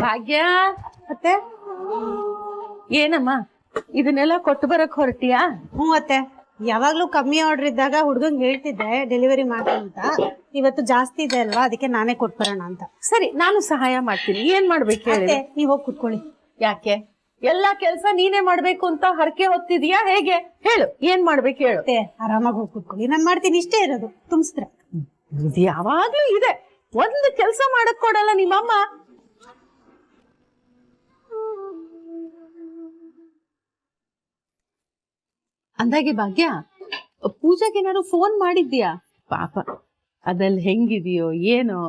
ಭಾಗ್ಯ ಅತ್ತೆ, ಏನಮ್ಮ ಇದನ್ನೆಲ್ಲ ಕೊಟ್ಟು ಬರಕ್ ಹೊರಟಿಯಾ? ಹ್ಞೂ ಅತ್ತೆ, ಯಾವಾಗ್ಲೂ ಕಮ್ಮಿ ಆರ್ಡರ್ ಇದ್ದಾಗ ಹುಡ್ಗಂಗ್ ಹೇಳ್ತಿದ್ದೆ ಡೆಲಿವರಿ ಮಾಡಿ ಅಂತ. ಇವತ್ತು ಜಾಸ್ತಿ ಇದೆ ಅಲ್ವಾ, ಅದಕ್ಕೆ ನಾನೇ ಕೊಟ್ಬರೋಣ ಅಂತ. ಸರಿ, ನಾನು ಸಹಾಯ ಮಾಡ್ತೀನಿ. ಏನ್ ಮಾಡ್ಬೇಕು ಹೇಳಿ? ನೀವ್ ಹೋಗಿ ಕುತ್ಕೊಳ್ಳಿ. ಯಾಕೆ ಎಲ್ಲಾ ಕೆಲ್ಸ ನೀನೇ ಮಾಡ್ಬೇಕು ಅಂತ ಹರಕೆ ಹೊತ್ತಿದ್ಯಾ ಹೇಗೆ? ಹೇಳು, ಏನ್ ಮಾಡ್ಬೇಕು ಹೇಳು. ಆರಾಮಾಗಿ ಹೋಗಿ ಕುತ್ಕೊಳ್ಳಿ, ನಾನ್ ಮಾಡ್ತೀನಿ. ಇಷ್ಟೇ ಇರೋದು, ತುಂಬಿಸ್ತ್ರ. ಇದು ಯಾವಾಗ್ಲೂ ಇದೆ, ಒಂದು ಕೆಲ್ಸ ಮಾಡಕ್ ಕೊಡಲ್ಲ ನಿಮ್ಮಮ್ಮ. ಅಂದಾಗೆ ಭಾಗ್ಯ, ಪೂಜಾಗೆ ಏನಾದ್ರು ಫೋನ್ ಮಾಡಿದ್ಯಾ? ಪಾಪ ಅದಲ್ಲಿ ಹೆಂಗಿದೆಯೋ ಏನೋ.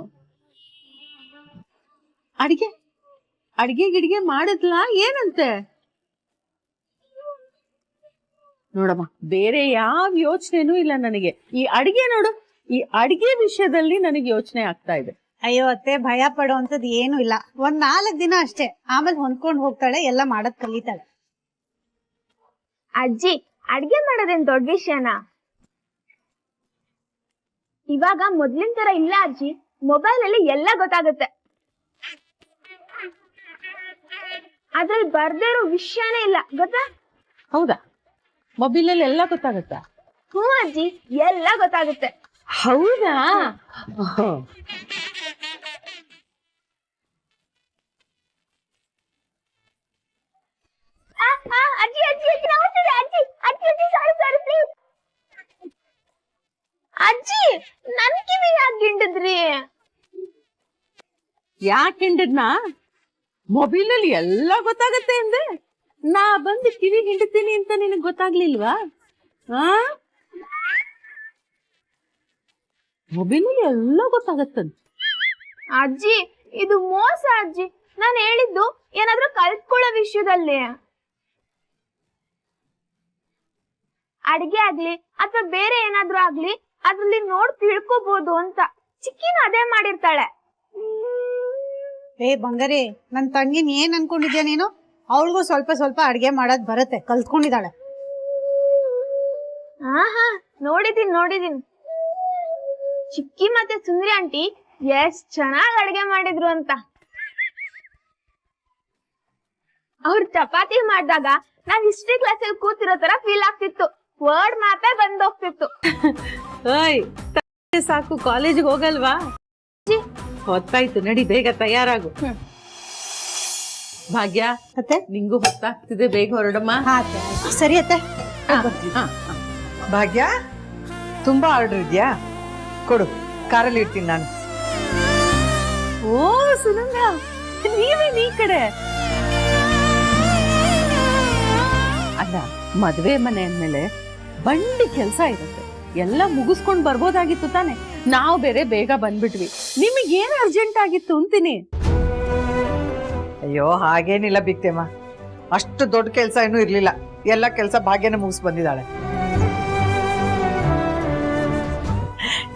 ಅಡ್ಗೆ ಗಿಡ್ಗೆ ಮಾಡಿದ್ಲಾ ಏನಂತೆ? ನೋಡಮ್ಮ, ಬೇರೆ ಯಾವ ಯೋಚನೆನೂ ಇಲ್ಲ ನನಗೆ. ಈ ಅಡ್ಗೆ ನೋಡು, ಈ ಅಡ್ಗೆ ವಿಷಯದಲ್ಲಿ ನನಗೆ ಯೋಚನೆ ಆಗ್ತಾ ಇದೆ. ಅಯ್ಯೋ ಅತ್ತೆ, ಭಯ ಪಡೋ ಅಂತದ್ ಏನು ಇಲ್ಲ. 4 ದಿನ ಅಷ್ಟೇ, ಆಮೇಲೆ ಹೊಂದ್ಕೊಂಡ್ ಹೋಗ್ತಾಳೆ, ಎಲ್ಲ ಮಾಡದ್ ಕಲಿತಾಳೆ. ಅಜ್ಜಿ, ಅಡ್ಗೆ ಮಾಡೋದೇನ್ ದೊಡ್ಡ ವಿಷಯನಾ? ಇವಾಗ ಮೊದ್ಲಿನ ತರ ಇಲ್ಲ ಅಜ್ಜಿ, ಮೊಬೈಲ್ ಅಲ್ಲಿ ಎಲ್ಲ ಗೊತ್ತಾಗುತ್ತೆ. ಅದ್ರಲ್ಲಿ ಬರ್ದೇ ಇರೋ ವಿಷಯನೇ ಇಲ್ಲ, ಗೊತ್ತಾ? ಹೌದಾ? ಮೊಬೈಲಲ್ಲಿ ಎಲ್ಲ ಗೊತ್ತಾಗುತ್ತಾ? ಹ್ಞೂ ಅಜ್ಜಿ, ಎಲ್ಲ ಗೊತ್ತಾಗುತ್ತೆ. ಹೌದಾ? ಅಜ್ಜಿ ಅಜ್ಜಿ ಅಜ್ಜಿ ನಮಸ್ತೆ ಅಜ್ಜಿ. ಅಜ್ಜಿ ಅಜ್ಜಿ ಸಾರಿ ಸಾರಿ ಪ್ಲೀಸ್. ಅಜ್ಜಿ, ನನ್ ಕಿವಿ ಯಾಕೆ ಗಿಂಡಿದ್ರಿ? ಯಾಕೆ ಹಿಂಡಿದ್ನಾ? ಮೊಬೈಲಲ್ಲಿ ಎಲ್ಲ ಗೊತ್ತಾಗತ್ತೆ ಅಂದೆ. ನಾ ಬಂದು ಕಿವಿ ಹಿಂಡ್ತೀನಿ ಅಂತ ನಿನಗ್ ಗೊತ್ತಾಗ್ಲಿಲ್ವಾ? ಮೊಬೈಲಲ್ಲಿ ಎಲ್ಲ ಗೊತ್ತಾಗತ್ತಂತ. ಅಜ್ಜಿ, ಇದು ಮೋಸ ಅಜ್ಜಿ. ನಾನು ಹೇಳಿದ್ದು ಏನಾದ್ರೂ ಕಲ್ತ್ಕೊಳ್ಳೋ ವಿಷಯದಲ್ಲಿ. ಅಡ್ಗೆ ಆಗ್ಲಿ ಅಥವಾ ಬೇರೆ ಏನಾದ್ರೂ ಆಗ್ಲಿ ಅದ್ರಲ್ಲಿ ನೋಡ್ ತಿಳ್ಕೊಬಹುದು ಅಂತ. ಚಿಕ್ಕಿನ ಅದೇ ಮಾಡಿರ್ತಾಳೆ. ಬಂಗಾರಿ, ನನ್ ತಂಗಿನ ಏನ್ ಅನ್ಕೊಂಡಿದ್ಯಾ ನೀನು? ಅವಳಿಗೂ ಸ್ವಲ್ಪ ಸ್ವಲ್ಪ ಅಡ್ಗೆ ಮಾಡೋದ್ ಬರುತ್ತೆ, ಕಲ್ತ್ಕೊಂಡಿದ್ದಾಳೆ. ಹಾ, ನೋಡಿದೀನಿ. ಚಿಕ್ಕಿ ಮತ್ತೆ ಸುಂದರಿ ಆಂಟಿ ಎಷ್ಟ್ ಚೆನ್ನಾಗ್ ಅಡ್ಗೆ ಮಾಡಿದ್ರು ಅಂತ. ಅವ್ರ ಚಪಾತಿ ಮಾಡಿದಾಗ ನಾವ್ ಹಿಸ್ಟ್ರಿ ಕ್ಲಾಸಲ್ಲಿ ಕೂತಿರೋ ತರ ಫೀಲ್ ಆಗ್ತಿತ್ತು. ವರ್ಡ್ ಮಾಪೇ ಬಂದೋಗ್ತಿತ್ತು. ಸಾಕು, ಕಾಲೇಜಿಗೆ ಹೋಗಲ್ವಾ? ಹೊತ್ತಾಯ್ತು, ನಡಿ ಬೇಗ ತಯಾರಾಗು. ಭಾಗ್ಯ ಅತ್ತೆ, ನಿಂಗೂ ಹೊತ್ತಾಗ್ತಿದೆ, ಬೇಗ ಹೊರಡಮ್ಮ. ಸರಿ ಅತ್ತೆ. ಭಾಗ್ಯ, ತುಂಬಾ ಆರ್ಡರ್ ಇದೆಯಾ? ಕೊಡು, ಕಾರಲ್ಲಿ ಇರ್ತೀನಿ ನಾನು. ಓ ಸುನಂದ, ನೀವೇನ್ ಈ ಕಡೆ? ಅಲ್ಲ, ಮದ್ವೆ ಮನೆ ಅಂದ್ಮೇಲೆ ಬಂಡಿ ಕೆಲ್ಸ ಇರುತ್ತೆ, ಎಲ್ಲ ಮುಗಿಸ್ಕೊಂಡ್ ಬರ್ಬೋದಾಗಿತ್ತು ತಾನೆ. ನಾವು ಬೇರೆ ಬೇಗ ಬಂದ್ಬಿಟ್ವಿ. ನಿಮಗೇನು ಅರ್ಜೆಂಟ್ ಆಗಿತ್ತು ಅಂತೀನಿ. ಅಯ್ಯೋ, ಹಾಗೇನಿಲ್ಲ ಬಿಕ್ತೇಮ್ಮ, ಅಷ್ಟು ದೊಡ್ಡ ಕೆಲಸ ಏನೂ ಇರ್ಲಿಲ್ಲ. ಎಲ್ಲ ಕೆಲಸ ಭಾಗ್ಯನ ಮುಗಿಸ್ ಬಂದಿದ್ದಾಳೆ.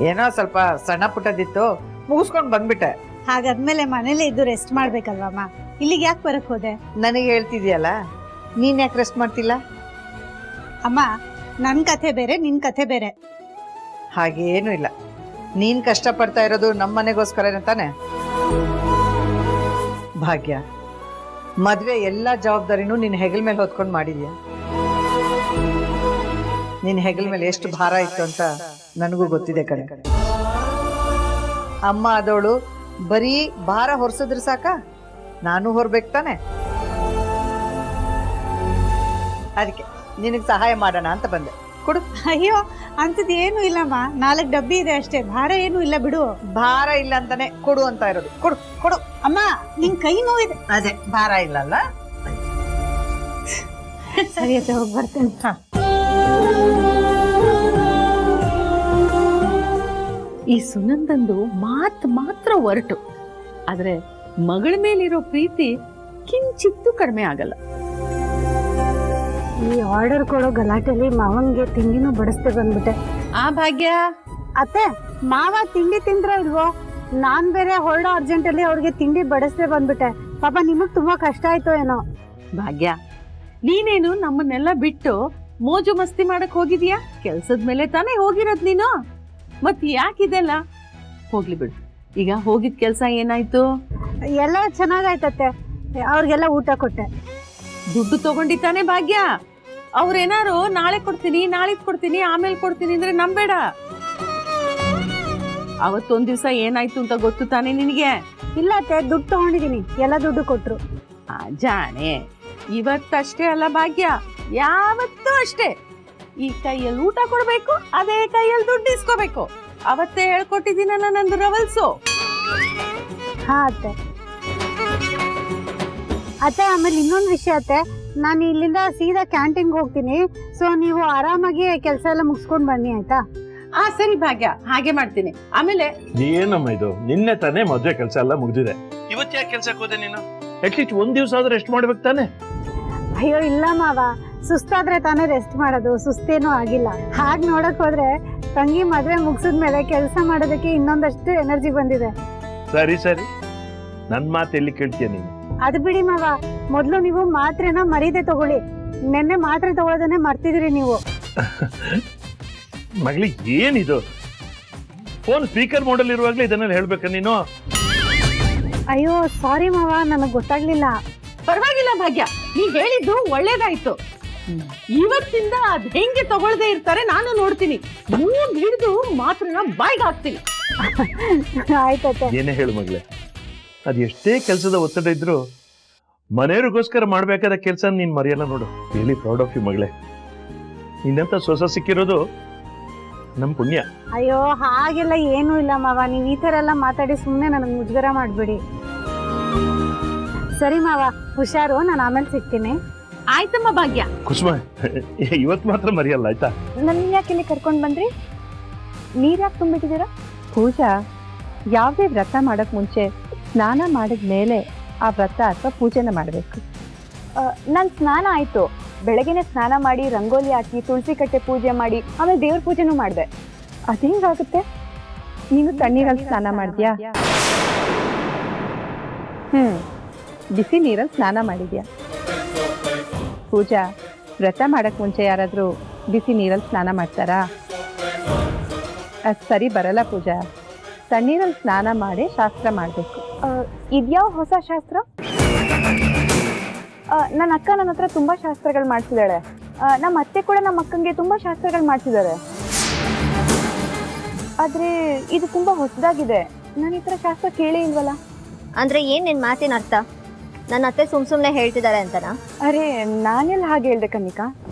ಏನೋ ಸ್ವಲ್ಪ ಸಣ್ಣ ಪುಟ್ಟದಿತ್ತು, ಮುಗಿಸ್ಕೊಂಡ್ ಬಂದ್ಬಿಟ್ಟೆ. ಹಾಗಾದ್ಮೇಲೆ ಮನೇಲೆ ಇದ್ದು ರೆಸ್ಟ್ ಮಾಡ್ಬೇಕಲ್ವಮ್ಮ? ಇಲ್ಲಿಗೆ ಯಾಕೆ ಬರಕ್ ಹೋದೆ? ನನಗೆ ಹೇಳ್ತಿದ್ಯಲ್ಲ, ನೀನ್ ಯಾಕೆ ರೆಸ್ಟ್ ಮಾಡ್ತಿಲ್ಲ? ಅಮ್ಮ, ನನ್ ಕಥೆ ಬೇರೆ, ನಿನ್ ಕಥೆ ಬೇರೆ. ಹಾಗೇನು ಇಲ್ಲ, ನೀನ್ ಕಷ್ಟ ಪಡ್ತಾ ಇರೋದು ನಮ್ಮ ಮನೆಗೋಸ್ಕರನೇ ತಾನೆ. ಭಾಗ್ಯ, ಮದ್ವೆ ಎಲ್ಲಾ ಜವಾಬ್ದಾರಿನೂ ನಿನ್ ಹೆಗಲ್ ಮೇಲೆ ಹೊತ್ಕೊಂಡ್ ಮಾಡಿದ್ಯಾ. ನಿನ್ ಹೆಗಲ್ ಮೇಲೆ ಎಷ್ಟು ಭಾರ ಇತ್ತು ಅಂತ ನನಗೂ ಗೊತ್ತಿದೆ ಕಣೆ. ಅಮ್ಮ ಆದವಳು ಬರೀ ಭಾರ ಹೊರ್ಸಿದ್ರೆ ಸಾಕ, ನಾನು ಹೊರ್ಬೇಕು ತಾನೆ. ಅದಕ್ಕೆ ನಿನಗ್ ಸಹಾಯ ಮಾಡೋಣ ಅಂತ ಬಂದೆ. ಕೊಡು. ಅಯ್ಯೋ, ಅಂತದ್ ಏನು ಇಲ್ಲಮ್ಮ, 4 ಡಬ್ಬಿ ಇದೆ ಅಷ್ಟೇ, ಭಾರ ಏನು ಇಲ್ಲ ಬಿಡು. ಭಾರ ಇಲ್ಲ ಅಂತಾನೆ ಕೊಡು ಅಂತ ಇರೋದು. ಕೊಡು ಕೊಡು. ಅಮ್ಮ, ನಿನ್ ಕೈ ನೋವಿದೆ. ಅದೇ ಭಾರ ಇಲ್ಲಲ್ಲ. ಸರಿ ಆಯ್ತು, ಹೋಗಿ ಬರ್ತೇನೆ. ಈ ಸುನಂದಂದು ಮಾತ್ರ ಹೊರಟು, ಆದ್ರೆ ಮಗಳ ಮೇಲಿರೋ ಪ್ರೀತಿ ಕಿಂಚಿತ್ತು ಕಡಿಮೆ ಆಗಲ್ಲ. ಈ ಆರ್ಡರ್ ಕೊಡೋ ಗಲಾಟೆಯಲ್ಲಿ ಮಾವಂಗೆ ತಿಂಡಿನೂ ಬಡಿಸ್ದೆ ಬಂದ್ಬಿಟ್ಟೆ. ಭಾಗ್ಯ ಅತ್ತೆ, ಮಾವ ತಿಂಡಿ ತಿಂದ್ರ ಇಲ್ವೋ? ನಾನ್ ಬೇರೆ ಹೊರಡೋ ಅರ್ಜೆಂಟ್ ಅಲ್ಲಿ ಅವ್ರಿಗೆ ತಿಂಡಿ ಬಡಿಸ್ದೆ ಬಂದ್ಬಿಟ್ಟೆ. ಪಾಪ ನಿಮಗ್ ತುಂಬಾ ಕಷ್ಟ ಆಯ್ತು ಏನೋ. ಭಾಗ್ಯ, ನೀನೇನು ನಮ್ಮನ್ನೆಲ್ಲ ಬಿಟ್ಟು ಮೋಜು ಮಸ್ತಿ ಮಾಡಕ್ ಹೋಗಿದ್ಯಾ? ಕೆಲ್ಸದ ಮೇಲೆ ತಾನೇ ಹೋಗಿರೋದ್ ನೀನು. ಮತ್ ಯಾಕಿದೆಲ್ಲ? ಹೋಗ್ಲಿ ಬಿಡು. ಈಗ ಹೋಗಿದ್ ಕೆಲ್ಸ ಏನಾಯ್ತು? ಎಲ್ಲ ಚೆನ್ನಾಗಾಯ್ತತ್ತೆ. ಅವ್ರಿಗೆಲ್ಲ ಊಟ ಕೊಟ್ಟೆ. ದುಡ್ಡು ತಗೊಂಡಿತಾನೆ ಭಾಗ್ಯ. ಅವ್ರೇನಾರು ನಾಳೆ ಕೊಡ್ತೀನಿ, ನಾಳಿದ್ ಕೊಡ್ತೀನಿ, ಆಮೇಲೆ ಕೊಡ್ತೀನಿ ಅಂದ್ರೆ ನಂಬೇಡ. ಅವತ್ತೊಂದ್ ದಿವ್ಸ ಏನಾಯ್ತು ಅಂತ ಗೊತ್ತು ತಾನೆ ನಿನಗೆ? ಇಲ್ಲ ಅತ್ತೆ, ದುಡ್ಡು ತಗೊಂಡಿದೀನಿ, ಎಲ್ಲ ದುಡ್ಡು ಕೊಟ್ರು. ಜಾಣೆ. ಇವತ್ತಷ್ಟೇ ಅಲ್ಲ ಭಾಗ್ಯ, ಯಾವತ್ತೂ ಅಷ್ಟೇ. ಈ ಕೈಯಲ್ಲಿ ಊಟ ಕೊಡ್ಬೇಕು, ಅದೇ ಕೈಯಲ್ಲಿ ದುಡ್ಡು ಇಸ್ಕೋಬೇಕು. ಅವತ್ತೇ ಹೇಳ್ಕೊಟ್ಟಿದ್ದೀನಲ್ಲ ನಂದು ರವಲ್ಸು. ಹಾ ಅತ್ತೆ. ಅತ್ತೆ, ಆಮೇಲೆ ಇನ್ನೊಂದು ವಿಷಯ ಅತ್ತೆ, ನಾನು ಇಲ್ಲಿಂದ ಸೀದಾ ಕ್ಯಾಂಟೀನ್ಗೆ ಹೋಗ್ತೀನಿ. ಸೊ ನೀವು ಆರಾಮಾಗಿ ಕೆಲಸ ಎಲ್ಲ ಮುಗಿಸ್ಕೊಂಡು ಬನ್ನಿ, ಆಯ್ತಾ? ಸರಿ ಭಾಗ್ಯ, ಹಾಗೆ ಮಾಡ್ತೀನಿ. ಆಮೇಲೆ ಏನಮ್ಮ ಇದು? ನಿನ್ನೆ ತಾನೇ ಮದ್ವೆ ಕೆಲಸ ಎಲ್ಲ ಮುಗ್ದಿದೆ. ಇವತ್ತು ಯಾಕೆ ಕೆಲ್ಸಕ್ಕೆ ಹೋದೆ ನೀನು? ಅಟ್ಲೀಸ್ಟ್ ಒಂದ್ ದಿವಸ ಆದ್ರೆ ರೆಸ್ಟ್ ಮಾಡ್ಬೇಕು ತಾನೆ? ಅಯ್ಯೋ ಇಲ್ಲ ಮಾವ, ಸುಸ್ತಾದ್ರೆ ತಾನೇ ರೆಸ್ಟ್ ಮಾಡೋದು, ಸುಸ್ತೇನೂ ಆಗಿಲ್ಲ. ಹಾಗೆ ನೋಡಕ್ ಹೋದ್ರೆ ತಂಗಿ ಮದ್ವೆ ಮುಗಿಸಿದ್ಮೇಲೆ ಕೆಲಸ ಮಾಡೋದಕ್ಕೆ ಇನ್ನೊಂದಷ್ಟು ಎನರ್ಜಿ ಬಂದಿದೆ. ಸರಿ ಸರಿ, ನನ್ ಮಾತು ಎಲ್ಲಿ ಕೇಳ್ತೀಯ ನೀನು? ಅದು ಬಿಡಿ ಮಾವ, ಮೊದ್ಲು ನೀವು ಮಾತ್ರೆನ ಮರೀದೆ ತಗೊಳ್ಳಿ. ನೆನ್ನೆ ಮಾತ್ರೆ ತಗೊಳ್ಳೋದನ್ನೇ ಮರ್ತಿದ್ರಿ ನೀವು. ಮಗಳಿ ಏನಿದು? ಫೋನ್ ಸ್ಪೀಕರ್ ಮೋಡಲ್ ಇರುವಾಗ್ಲೇ ಇದನ್ನೆಲ್ಲ ಹೇಳ್ಬೇಕ ನೀನು? ಅಯ್ಯೋ ಸಾರಿ ಮಾವ, ನನಗ್ ಗೊತ್ತಾಗ್ಲಿಲ್ಲ. ಪರವಾಗಿಲ್ಲ ಭಾಗ್ಯ, ನೀ ಹೇಳಿದ್ದು ಒಳ್ಳೇದಾಯ್ತು. ಇವತ್ತಿಂದ ಅದ್ ಹೆಂಗೆ ತಗೊಳ್ದೆ ಇರ್ತಾರೆ ನಾನು ನೋಡ್ತೀನಿ. ಹಿಡಿದು ಮಾತ್ರನ ಬಾಯ್ಗೆ ಹಾಕ್ತೀನಿ. ಆಯ್ತತ್ತೆ. ಏನೇ ಹೇಳು ಮಗಳೇ, ಅದ್ ಎಷ್ಟೇ ಕೆಲಸದ ಒತ್ತಡ ಇದ್ರು ಮನೆಯವ್ರಿಗೋಸ್ಕರ ಮಾಡ್ಬೇಕಾದ ಕೆಲಸ ನೀನ್ ಮರೆಯಲ್ಲ ನೋಡು. ರಿಯಲಿ ಪ್ರೌಡ್ ಆಫ್ ಯು ಮಗಳೇ. ನಿನ್ನಂತ ಸೊಸ ಸಿಕ್ಕಿರೋದು ನಮ್ ಪುಣ್ಯ. ಅಯ್ಯೋ ಹಾಗೆಲ್ಲ ಏನೂ ಇಲ್ಲ ಮಾವ, ನೀವ್ ಈ ತರ ಎಲ್ಲ ಮಾತಾಡಿ ಸುಮ್ನೆ ನನಗ್ ಮುಜುಗರ ಮಾಡ್ಬಿಡಿ. ಸರಿ ಮಾವ, ಹುಷಾರು, ನಾನು ಆಮೇಲೆ ಸಿಗ್ತೀನಿ. ಆಯ್ತಮ್ಮ ಭಾಗ್ಯ. ಕುಸುಮ, ಇವತ್ ಮಾತ್ರ ಮರೆಯಲ್ಲ ಆಯ್ತಾ? ನನ್ನ ಯಾಕೆ ಇಲ್ಲಿ ಕರ್ಕೊಂಡ್ ಬಂದ್ರಿ? ನೀರ್ ಯಾಕೆ ತುಂಬಿಟ್ಟಿದ್ದೀರಾ? ಪೂಜಾ, ಯಾವುದೇ ವ್ರತ ಮಾಡಕ್ ಮುಂಚೆ ಸ್ನಾನ ಮಾಡಿದ ಮೇಲೆ ಆ ವ್ರತ ಅಥವಾ ಪೂಜೆನ ಮಾಡಬೇಕು. ನನ್ ಸ್ನಾನ ಆಯ್ತು. ಬೆಳಗ್ಗೆನೆ ಸ್ನಾನ ಮಾಡಿ, ರಂಗೋಲಿ ಹಾಕಿ, ತುಳಸಿ ಕಟ್ಟೆ ಪೂಜೆ ಮಾಡಿ, ಆಮೇಲೆ ದೇವ್ರ ಪೂಜೆನೂ ಮಾಡಿದೆ. ಅದೇಂಗಾಗುತ್ತೆ? ನೀನು ತಣ್ಣೀರಲ್ಲಿ ಸ್ನಾನ ಮಾಡಿದ್ಯಾ? ಬಿಸಿ ನೀರಲ್ಲಿ ಸ್ನಾನ ಮಾಡಿದ್ಯಾ? ಪೂಜಾ, ವ್ರತ ಮಾಡಕ್ ಮುಂಚೆ ಯಾರಾದ್ರೂ ಬಿಸಿ ನೀರಲ್ಲಿ ಸ್ನಾನ ಮಾಡ್ತಾರಾ? ಅದ್ ಸರಿ ಬರಲ್ಲ ಪೂಜಾ. ತಣ್ಣೀರಲ್ಲಿ ಸ್ನಾನ ಮಾಡಿ ಶಾಸ್ತ್ರ ಮಾಡ್ಬೇಕು. ಇದ್ಯಾವ ಹೊಸ ಶಾಸ್ತ್ರ? ನನ್ನ ಅಕ್ಕ ನನ್ನ ಹತ್ರ ತುಂಬಾ ಶಾಸ್ತ್ರಗಳು ಮಾಡ್ಸಿದಾಳೆ. ನಮ್ಮ ಅತ್ತೆ ಕೂಡ ನಮ್ಮ ಅಕ್ಕಂಗೆ ತುಂಬಾ ಶಾಸ್ತ್ರಗಳು ಮಾಡ್ಸಿದ್ದಾರೆ. ಆದ್ರೆ ಇದು ತುಂಬಾ ಹೊಸದಾಗಿದೆ. ನಾನು ಈ ತರ ಶಾಸ್ತ್ರ ಕೇಳೇ ಇಲ್ವಲ್ಲ. ಅಂದ್ರೆ ಏನ್ ನಿನ್ ಮಾತಿನ ಅರ್ಥ? ನನ್ನ ಅತ್ತೆ ಸುಮ್ನೆ ಹೇಳ್ತಿದ್ದಾರೆ ಅಂತನಾ? ಅರೆ ನಾನೆಲ್ಲ ಹಾಗೆ ಹೇಳ್ದೆ ಕನಿಕಾ.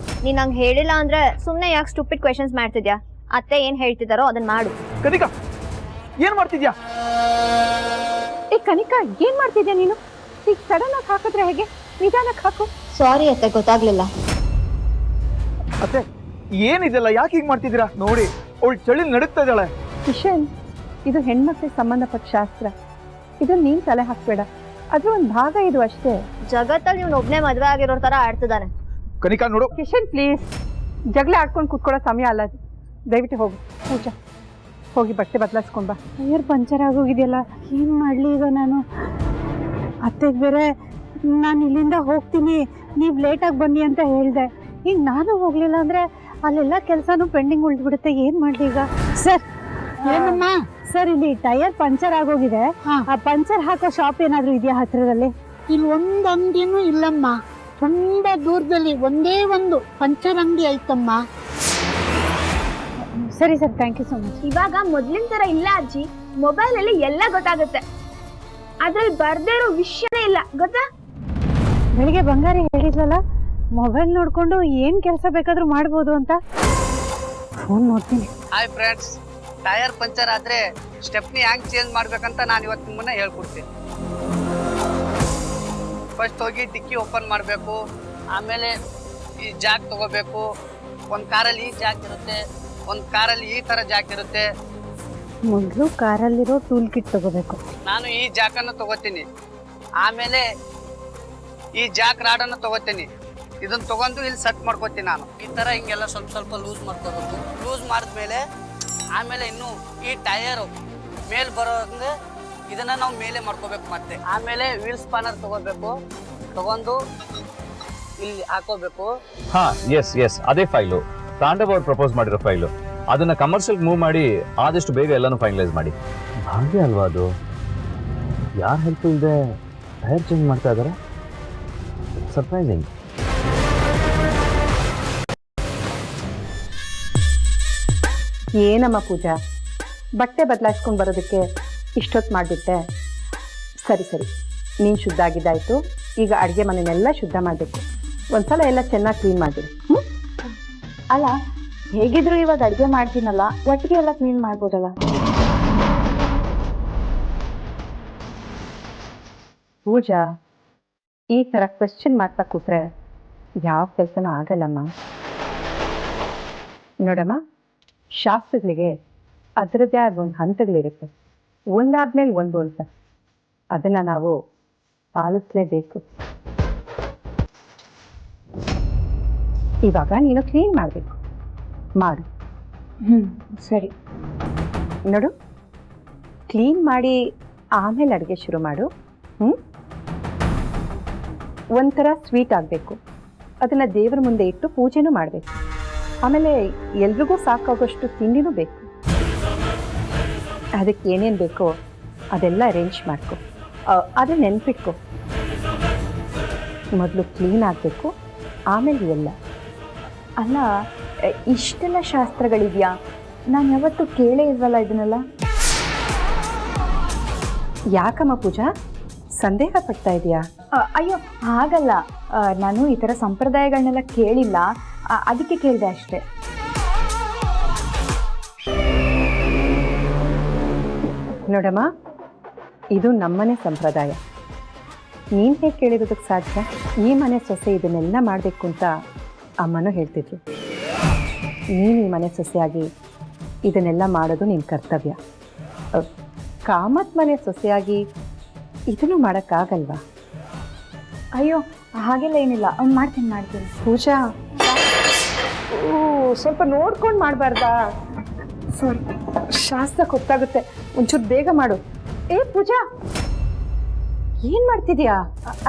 ನೀನ್ ಹಂಗ್ ಹೇಳಿಲ್ಲ ಅಂದ್ರೆ ಸುಮ್ನೆ ಯಾಕೆ ಸ್ಟೂಪಿಡ್ ಕ್ವೆಶನ್ಸ್ ಮಾಡ್ತಿದ್ಯಾ? ಅತ್ತೆ ಏನ್ ಹೇಳ್ತಿದಾರೋ ಅದನ್ನ ಮಾಡು. ಕನಿಕಾ, ಏನ್ ಮಾಡ್ತಿದ್ಯಾ? ಕನಿಕಾ, ಏನ್ ಮಾಡ್ತಿದ್ಯಾ ನೀನು? ಈಗ ಸಡನ್ ಆಗಿ ಹಾಕಿದ್ರೆ ಹೇಗೆ? ನಿಧಾನಕ್ಕೆ ಹಾಕು. ಸಾರಿ ಅತ್ತೆ, ಗೊತ್ತಾಗ್ಲಿಲ್ಲ. ಅತ್ತೆ ಏನಿದೆಲ್ಲ? ಯಾಕೆ ಹೀಗೆ ಮಾಡ್ತಿದ್ದೀರಾ? ನೋಡಿ, ಅವಳು ಚಳಿ ನಡುಕ್ತಾ ಇದ್ದಾಳೆ. ಕಿಶನ್, ಇದು ಹೆಣ್ಮಕ್ಳಿಗೆ ಸಂಬಂಧಪಟ್ಟ ಶಾಸ್ತ್ರ. ಇದನ್ನ ನೀನ್ ತಲೆ ಹಾಕ್ಬೇಡ. ಅದ್ರ ಒಂದ್ ಭಾಗ ಇದು ಅಷ್ಟೇ. ಜಗತ್ತಲ್ಲಿ ಇವ್ನ ಒಬ್ನೇ ಮದ್ವೆ ಆಗಿರೋ ತರ ಆಡ್ತಿದ್ದಾನೆ. ಕನಿಕಾ ನೋಡು. ಕಿಶನ್ ಪ್ಲೀಸ್, ಜಗಳ ಆಡ್ಕೊಂಡು ಕುತ್ಕೊಳ್ಳೋ ಸಮಯ ಅಲ್ಲ ಅದು. ದಯವಿಟ್ಟು ಹೋಗು. ಪೂಜಾ, ಹೋಗಿ ಬಟ್ಟೆ ಬದಲಾಯಿಸ್ಕೊಂಡ್ ಬಾ. ಟೈರ್ ಪಂಚರ್ ಆಗೋಗಿದೆಯಲ್ಲ, ಏನ್ ಮಾಡ್ಲಿ ಈಗ ನಾನು? ಅತ್ತೆಗೆ ಬೇರೆ ನಾನು ಇಲ್ಲಿಂದ ಹೋಗ್ತೀನಿ, ನೀವು ಲೇಟಾಗಿ ಬನ್ನಿ ಅಂತ ಹೇಳಿದೆ. ಈಗ ನಾನು ಹೋಗ್ಲಿಲ್ಲ ಅಂದ್ರೆ ಅಲ್ಲೆಲ್ಲ ಕೆಲಸನೂ ಪೆಂಡಿಂಗ್ ಉಳಿದ್ಬಿಡುತ್ತೆ. ಏನ್ ಮಾಡ್ಲಿ ಈಗ? ಸರ್, ಏನಮ್ಮ ಸರ್, ಇಲ್ಲಿ ಟೈರ್ ಪಂಚರ್ ಆಗೋಗಿದೆ. ಆ ಪಂಚರ್ ಹಾಕೋ ಶಾಪ್ ಏನಾದ್ರು ಇದೆಯಾ ಹತ್ರದಲ್ಲಿ? ಇಲ್ಲಿ ಒಂದು ಅಂಗಡಿನೂ ಇಲ್ಲಮ್ಮ. ತುಂಬಾ ದೂರದಲ್ಲಿ ಒಂದೇ ಒಂದು ಪಂಚರ್ ಅಂಗಡಿ ಐತಮ್ಮ. ಸರಿ sir, thank you so much. ಇವಾಗ ಮೊದ್ಲಿನ ತರ ಇಲ್ಲ ಅಜ್ಜಿ. ಮೊಬೈಲ್ ಅಲ್ಲಿ ಎಲ್ಲ ಗೊತ್ತಾಗುತ್ತೆ. ಅದ್ರಲ್ಲಿ ಬರ್ದೇ ಇರೋ ವಿಷಯನೇ ಇಲ್ಲ, ಗೊತ್ತಾ? ಬೆಳಿಗ್ಗೆ ಬಂಗಾರಿ ಹೇಳಿದ್ಲಲ್ಲ, ಮೊಬೈಲ್ ನೋಡ್ಕೊಂಡು ಏನ್ ಕೆಲಸ ಬೇಕಾದ್ರೂ ಮಾಡ್ಬೋದು ಅಂತ. ಫೋನ್ ನೋಡ್ತೀನಿ. ಹಾಯ್ ಫ್ರೆಂಡ್ಸ್, ಟೈರ್ ಪಂಚರ್ ಆದ್ರೆ ಸ್ಟೆಪ್ನಿ ಹ್ಯಾಂಗ್ ಚೇಂಜ್ ಮಾಡ್ಬೇಕಂತ ನಾನು ಇವತ್ತು ನಿಮ್ಮನ್ನ ಹೇಳ್ಕೊಡ್ತೀನಿ. ಫಸ್ಟ್ ಹೋಗಿ ಡಿಕ್ಕಿ ಓಪನ್ ಮಾಡಬೇಕು, ಆಮೇಲೆ ಈ ಜಾಕ್ ತಗೋಬೇಕು. ಒಂದು ಕಾರಲ್ಲಿ ಈ ಜಾಕ್ ಇರುತ್ತೆ, ಒಂದು ಕಾರಲ್ಲಿ ಈ ತರ ಜಾಕ್ ಇರುತ್ತೆ. ಮೊದಲು ಕಾರಲ್ಲಿರೋ ಟೂಲ್ ಕಿಟ್ ತಗೋಬೇಕು. ನಾನು ಈ ಜಾಕನ್ನು ತಗೋತೀನಿ. ಆಮೇಲೆ ಈ ಜಾಕ್ ರಾಡನ್ನು ತಗೋತೀನಿ. ಇದನ್ನ ತಗೊಂಡು ಇಲ್ಲಿ ಸೆಟ್ ಮಾಡ್ಕೋತೀನಿ. ನಾನು ಈ ತರ ಹಿಂಗೆಲ್ಲ ಸ್ವಲ್ಪ ಸ್ವಲ್ಪ ಲೂಸ್ ಮಾಡ್ಕೋಬೇಕು. ಲೂಸ್ ಮಾಡಿದ್ಮೇಲೆ ಆಮೇಲೆ ಇನ್ನು ಈ ಟಯರು ಮೇಲ್ ಬರೋಂಗೆ ಇದನ್ನ ನಾವು ಮೇಲೆ ಮಾಡ್ಕೋಬೇಕು. ಮತ್ತೆ ಆಮೇಲೆ ವೀಲ್ ಸ್ಪಾನರ್ ತಗೋಬೇಕು. ತಗೊಂಡು ಇಲ್ಲಿ ಹಾಕೋಬೇಕು. ಹಾ ಎಸ್ ಅದೇ ಫೈಲು, ತಾಂಡವ್ ಅವ್ರು ಪ್ರಪೋಸ್ ಮಾಡಿರೋ ಫೈಲು. ಅದನ್ನ ಕಮರ್ಷಿಯಲ್ ಮೂವ್ ಮಾಡಿ ಆದಷ್ಟು ಬೇಗ ಎಲ್ಲಾನು ಫೈನಲೈಸ್ ಮಾಡಿ. ಹಾಗೆ ಅಲ್ವಾ ಅದು? ಯಾರು ಹೆಲ್ಪ್ ಇಲ್ಲದೆ ಟೈರ್ ಚೇಂಜ್ ಮಾಡ್ತಾ ಇದ್ದಾರೆ? ಸರ್ಪ್ರೈಸಿಂಗ್. ಏನಮ್ಮ ಪೂಜಾ, ಬಟ್ಟೆ ಬದಲಾಯಿಸ್ಕೊಂಡು ಬರೋದಕ್ಕೆ ಇಷ್ಟೊತ್ತು ಮಾಡಿಬಿಟ್ಟೆ. ಸರಿ ನೀನು ಶುದ್ಧ ಆಗಿದ್ದಾಯ್ತು. ಈಗ ಅಡುಗೆ ಮನೆಯನ್ನೆಲ್ಲ ಶುದ್ಧ ಮಾಡಬೇಕು. ಒಂದ್ಸಲ ಎಲ್ಲ ಚೆನ್ನಾಗಿ ಕ್ಲೀನ್ ಮಾಡಿಬಿಡಿ. ಅಲ್ಲ, ಹೇಗಿದ್ರು ಇವಾಗ ಅಡ್ಗೆ ಮಾಡ್ತೀನಲ್ಲ, ಒಟ್ಟಿಗೆ ಎಲ್ಲ ಕ್ಲೀನ್ ಮಾಡ್ಬೋದಲ್ಲ. ಪೂಜಾ, ಈ ಥರ ಕ್ವೆಶ್ಚನ್ ಮಾಡ್ತಾ ಕೂತ್ರೆ ಯಾವ ಕೆಲಸನೂ ಆಗಲ್ಲಮ್ಮ. ನೋಡಮ್ಮ, ಶಾಸ್ತ್ರಗಳಿಗೆ ಅದರದ್ದೇ ಆದ ಒಂದು ಹಂತಗಳಿರುತ್ತೆ, ಒಂದಾದ್ಮೇಲೆ ಒಂದು ಅಂತ. ಅದನ್ನು ನಾವು ಪಾಲಿಸಲೇಬೇಕು. ಇವಾಗ ನೀನು ಕ್ಲೀನ್ ಮಾಡಬೇಕು. ಮಾಡು. ಸರಿ. ನೋಡು, ಕ್ಲೀನ್ ಮಾಡಿ ಆಮೇಲೆ ಅಡುಗೆ ಶುರು ಮಾಡು. ಒಂಥರ ಸ್ವೀಟ್ ಆಗಬೇಕು. ಅದನ್ನು ದೇವರ ಮುಂದೆ ಇಟ್ಟು ಪೂಜೆನೂ ಮಾಡಬೇಕು. ಆಮೇಲೆ ಎಲ್ರಿಗೂ ಸಾಕಾಗೋಷ್ಟು ತಿಂಡಿನೂ ಬೇಕು. ಅದಕ್ಕೆ ಏನೇನು ಬೇಕೋ ಅದೆಲ್ಲ ಅರೇಂಜ್ ಮಾಡ್ಕೊ. ಅದನ್ನ ನೆನ್ಪಿಟ್ಕೊ. ಮೊದಲು ಕ್ಲೀನ್ ಆಗಬೇಕು, ಆಮೇಲೆ ಎಲ್ಲ. ಅಲ್ಲ, ಇಷ್ಟೆಲ್ಲ ಶಾಸ್ತ್ರಗಳಿದೆಯಾ? ನಾನು ಯಾವತ್ತೂ ಕೇಳೇ ಇಲ್ವಲ್ಲ ಇದನ್ನೆಲ್ಲ. ಯಾಕಮ್ಮ ಪೂಜಾ, ಸಂದೇಹ ಪಡ್ತಾ ಇದೆಯಾ? ಅಯ್ಯೋ ಹಾಗಲ್ಲ, ನಾನು ಈ ಥರ ಸಂಪ್ರದಾಯಗಳನ್ನೆಲ್ಲ ಕೇಳಿಲ್ಲ, ಅದಕ್ಕೆ ಕೇಳಿದೆ ಅಷ್ಟೇ. ನೋಡಮ್ಮ, ಇದು ನಮ್ಮನೆ ಸಂಪ್ರದಾಯ. ನೀನು ಹೇಗೆ ಕೇಳಿರೋದಕ್ಕೆ ಸಾಧ್ಯ? ಈ ಮನೆ ಸೊಸೆ ಇದನ್ನೆಲ್ಲ ಮಾಡಬೇಕು ಅಂತ ಅಮ್ಮನೂ ಹೇಳ್ತಿದ್ರು. ನೀನು ಈ ಮನೆ ಸೊಸೆಯಾಗಿ ಇದನ್ನೆಲ್ಲ ಮಾಡೋದು ನಿನ್ನ ಕರ್ತವ್ಯ. ಕಾಮತ್ ಮನೆ ಸೊಸೆಯಾಗಿ ಇದನ್ನು ಮಾಡೋಕ್ಕಾಗಲ್ವಾ? ಅಯ್ಯೋ ಹಾಗೆಲ್ಲ ಏನಿಲ್ಲ, ಮಾಡ್ತೀನಿ. ಪೂಜಾ, ಸ್ವಲ್ಪ ನೋಡ್ಕೊಂಡು ಮಾಡಬಾರ್ದಾ? ಸಾರಿ, ಶಾಸ್ತ್ರಕ್ಕೆ ಗೊತ್ತಾಗುತ್ತೆ. ಒಂಚೂರು ಬೇಗ ಮಾಡು. ಪೂಜಾ, ಏನು ಮಾಡ್ತಿದ್ಯಾ?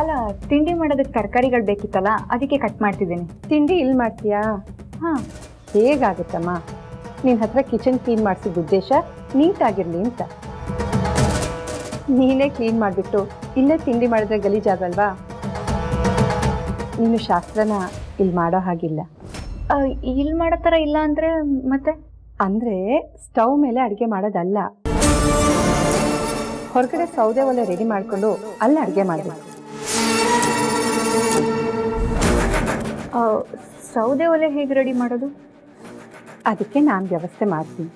ಅಲ್ಲ, ತಿಂಡಿ ಮಾಡೋದಕ್ಕೆ ತರಕಾರಿಗಳು ಬೇಕಿತ್ತಲ್ಲ, ಅದಕ್ಕೆ ಕಟ್ ಮಾಡ್ತಿದ್ದೀನಿ. ತಿಂಡಿ ಇಲ್ಲಿ ಮಾಡ್ತೀಯಾ? ಹಾಂ. ಹೇಗಾಗುತ್ತಮ್ಮ? ನಿನ್ನ ಹತ್ರ ಕಿಚನ್ ಕ್ಲೀನ್ ಮಾಡಿಸಿದ ಉದ್ದೇಶ ನೀಟಾಗಿರಲಿ ಅಂತ. ನೀನೇ ಕ್ಲೀನ್ ಮಾಡಿಬಿಟ್ಟು ಇಲ್ಲೇ ತಿಂಡಿ ಮಾಡಿದ್ರೆ ಗಲೀಜಾಗಲ್ವಾ? ನೀನು ಶಾಸ್ತ್ರನ ಇಲ್ಲಿ ಮಾಡೋ ಹಾಗಿಲ್ಲ. ಇಲ್ಲಿ ಮಾಡೋ ಥರ ಇಲ್ಲ ಅಂದರೆ ಮತ್ತೆ? ಅಂದರೆ ಸ್ಟವ್ ಮೇಲೆ ಅಡುಗೆ ಮಾಡೋದಲ್ಲ, ಹೊರಗಡೆ ಸೌದೆ ಒಲೆ ರೆಡಿ ಮಾಡಿಕೊಂಡು ಅಲ್ಲಿ ಅಡುಗೆ ಮಾಡಬೇಕು. ಸೌದೆ ಒಲೆ ಹೇಗೆ ರೆಡಿ ಮಾಡೋದು? ಅದಕ್ಕೆ ನಾನು ವ್ಯವಸ್ಥೆ ಮಾಡ್ತೀನಿ.